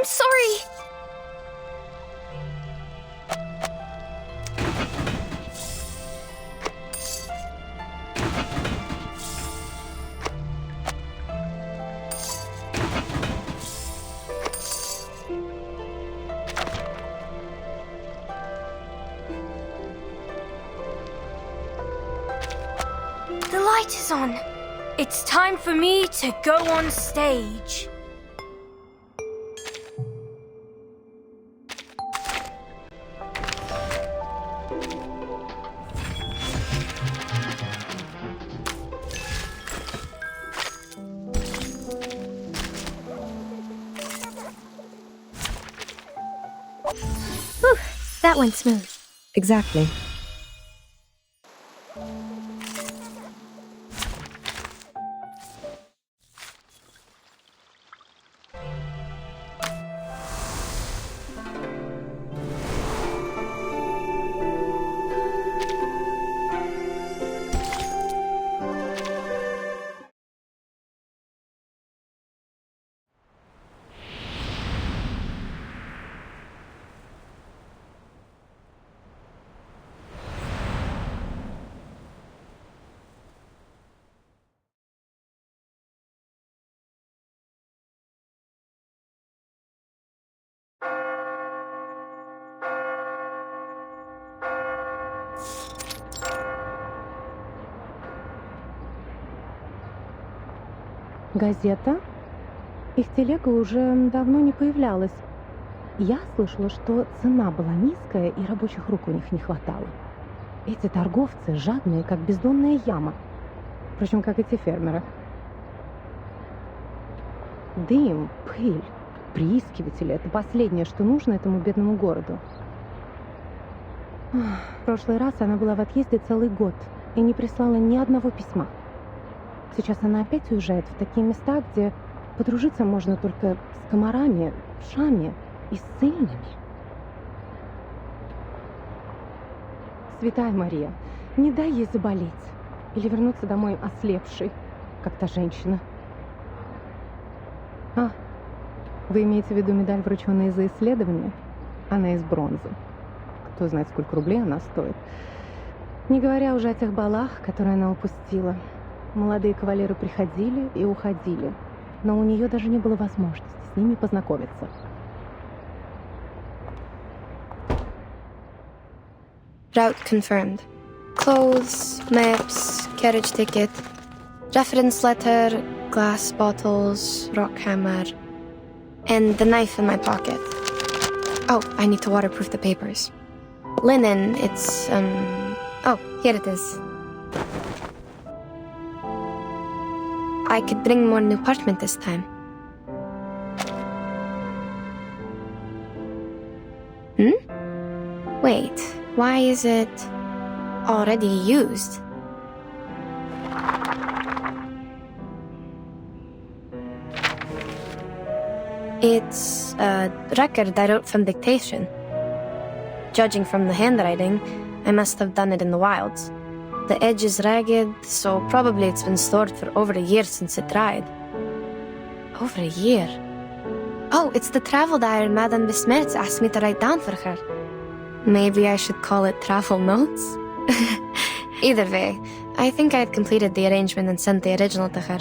I'm sorry. The light is on. It's time for me to go on stage. Whew, that went smooth. Exactly. Газета? Их телега уже давно не появлялась. Я слышала, что цена была низкая и рабочих рук у них не хватало. Эти торговцы жадные, как бездонная яма. Впрочем, как и те фермеры. Дым, пыль, приискиватели — это последнее, что нужно этому бедному городу. В прошлый раз она была в отъезде целый год и не прислала ни одного письма. Сейчас она опять уезжает в такие места, где подружиться можно только с комарами, вшами и ссыльными. Святая Мария, не дай ей заболеть или вернуться домой ослепшей, как та женщина. Вы имеете в виду медаль, врученная за исследование? Она из бронзы. Кто знает, сколько рублей она стоит. Не говоря уже о тех балах, которые она упустила. Молодые кавалеры приходили и уходили, но у нее даже не было возможности с ними познакомиться. Route confirmed. Clothes, maps, carriage ticket, reference letter, glass bottles, rock hammer, and the knife in my pocket. Oh, I need to waterproof the papers. Linen, it's, oh, here it is. I could bring more new parchment this time. Wait, why is it already used? It's a record I wrote from dictation. Judging from the handwriting, I must have done it in the wilds. The edge is ragged, so probably it's been stored for over a year since it dried. Over a year? Oh, it's the travel diary Madame Besmertz asked me to write down for her. Maybe I should call it travel notes? Either way, I think I had completed the arrangement and sent the original to her.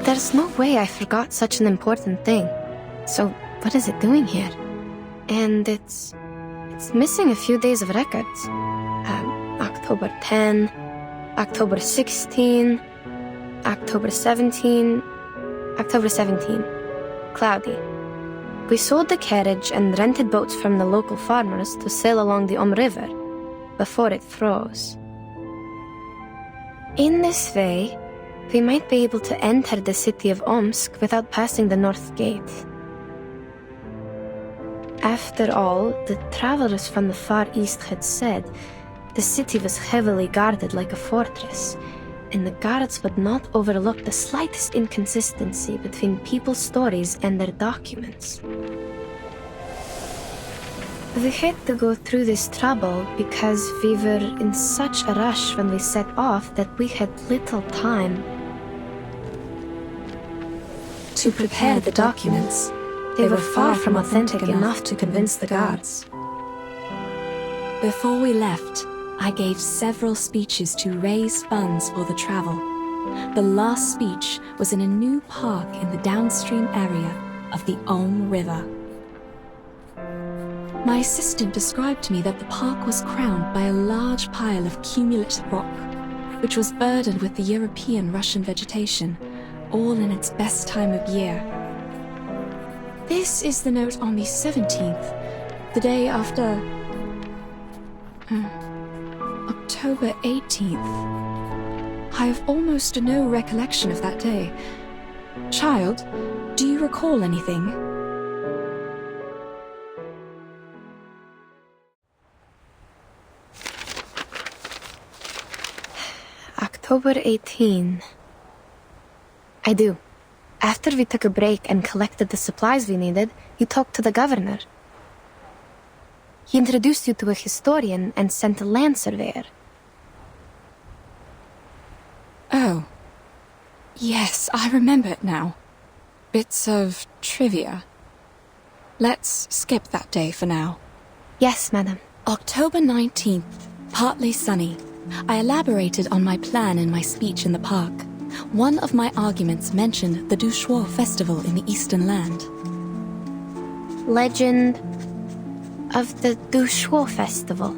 There's no way I forgot such an important thing. So, what is it doing here? And it's missing a few days of records. October 10, October 16, October 17, October 17. Cloudy. We sold the carriage and rented boats from the local farmers to sail along the River before it froze. In this way, we might be able to enter the city of Omsk without passing the North Gate. After all, the travelers from the Far East had said the city was heavily guarded like a fortress, and the guards would not overlook the slightest inconsistency between people's stories and their documents. We had to go through this trouble because we were in such a rush when we set off that we had little time. to prepare the documents, they were far from authentic enough to convince the guards. Before we left, I gave several speeches to raise funds for the travel. The last speech was in a new park in the downstream area of the Ulm River. My assistant described to me that the park was crowned by a large pile of cumulate rock, which was burdened with the European Russian vegetation, all in its best time of year. This is the note on the 17th, the day after October 18th. I have almost no recollection of that day. Child, do you recall anything? October 18. I do. After we took a break and collected the supplies we needed, you talked to the governor. He introduced you to a historian and sent a land surveyor. Oh. Yes, I remember it now. Bits of trivia. Let's skip that day for now. Yes, madam. October 19th, partly sunny. I elaborated on my plan in my speech in the park. One of my arguments mentioned the Douchois festival in the Eastern Land. Legend of the Douchois festival.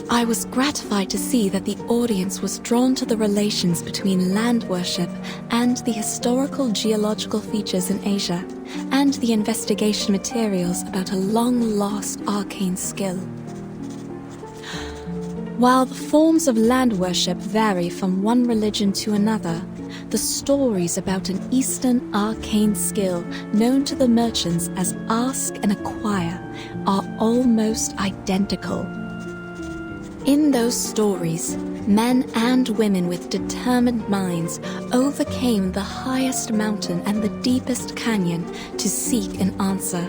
I was gratified to see that the audience was drawn to the relations between land worship and the historical geological features in Asia, and the investigation materials about a long-lost arcane skill. While the forms of land worship vary from one religion to another, the stories about an Eastern arcane skill known to the merchants as ask and acquire are almost identical. In those stories, men and women with determined minds overcame the highest mountain and the deepest canyon to seek an answer.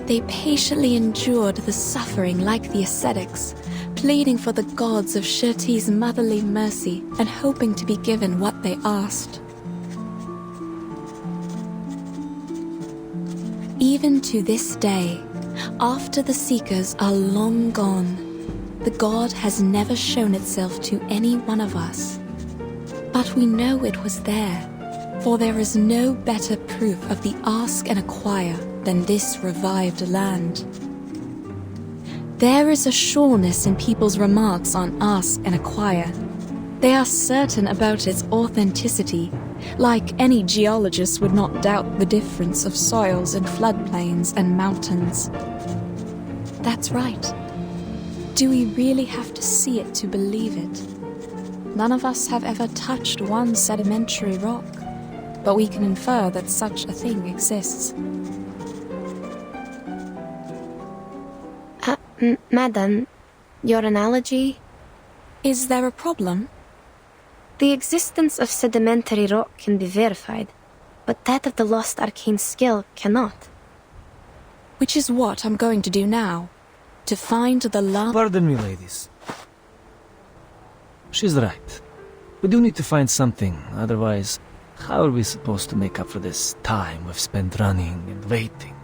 They patiently endured the suffering like the ascetics, pleading for the gods of Shirti's motherly mercy and hoping to be given what they asked. Even to this day, after the seekers are long gone, the god has never shown itself to any one of us. But we know it was there, for there is no better proof of the ask and acquire than this revived land. There is a sureness in people's remarks on ask and acquire. They are certain about its authenticity, like any geologist would not doubt the difference of soils in floodplains and mountains. That's right. Do we really have to see it to believe it? None of us have ever touched one sedimentary rock, but we can infer that such a thing exists. Madam, your analogy? Is there a problem? The existence of sedimentary rock can be verified, but that of the lost arcane skill cannot. Which is what I'm going to do now. To find the last... Pardon me, ladies. She's right. We do need to find something, otherwise, how are we supposed to make up for this time we've spent running and waiting?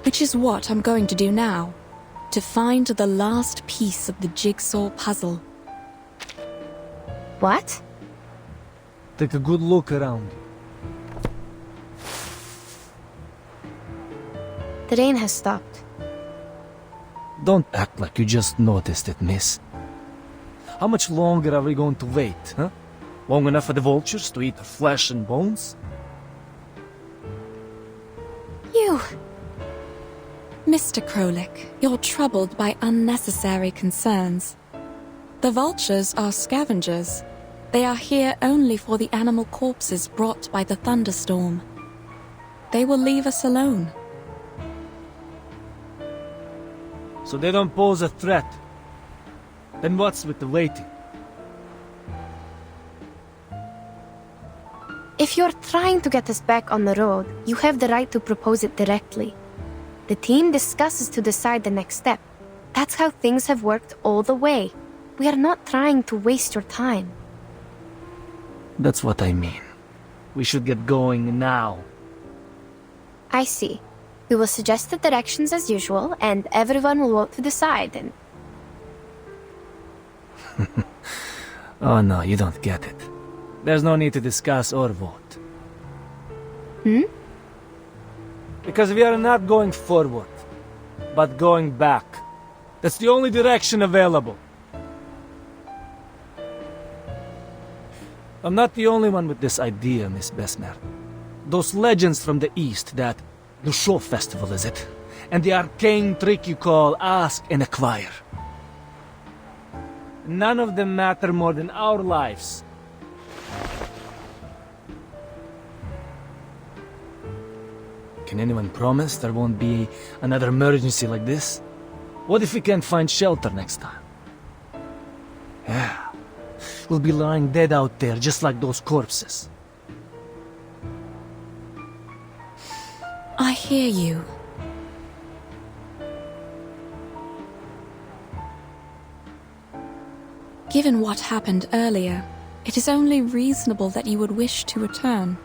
Which is what I'm going to do now. To find the last piece of the jigsaw puzzle. What? Take a good look around you. The rain has stopped. Don't act like you just noticed it, miss. How much longer are we going to wait, huh? Long enough for the vultures to eat our flesh and bones? You! Mr. Krolik, you're troubled by unnecessary concerns. The vultures are scavengers. They are here only for the animal corpses brought by the thunderstorm. They will leave us alone. So they don't pose a threat. Then what's with the waiting? If you're trying to get us back on the road, you have the right to propose it directly. The team discusses to decide the next step. That's how things have worked all the way. We are not trying to waste your time. That's what I mean. We should get going now. I see. We will suggest the directions as usual, and everyone will vote to decide, and... Oh no, you don't get it. There's no need to discuss or vote. Because we are not going forward, but going back. That's the only direction available. I'm not the only one with this idea, Miss Besmer. Those legends from the East, that the show festival, is it? And the arcane trick you call ask and acquire. None of them matter more than our lives. Can anyone promise there won't be another emergency like this? What if we can't find shelter next time? Yeah. We'll be lying dead out there, just like those corpses. I hear you. Given what happened earlier, it is only reasonable that you would wish to return.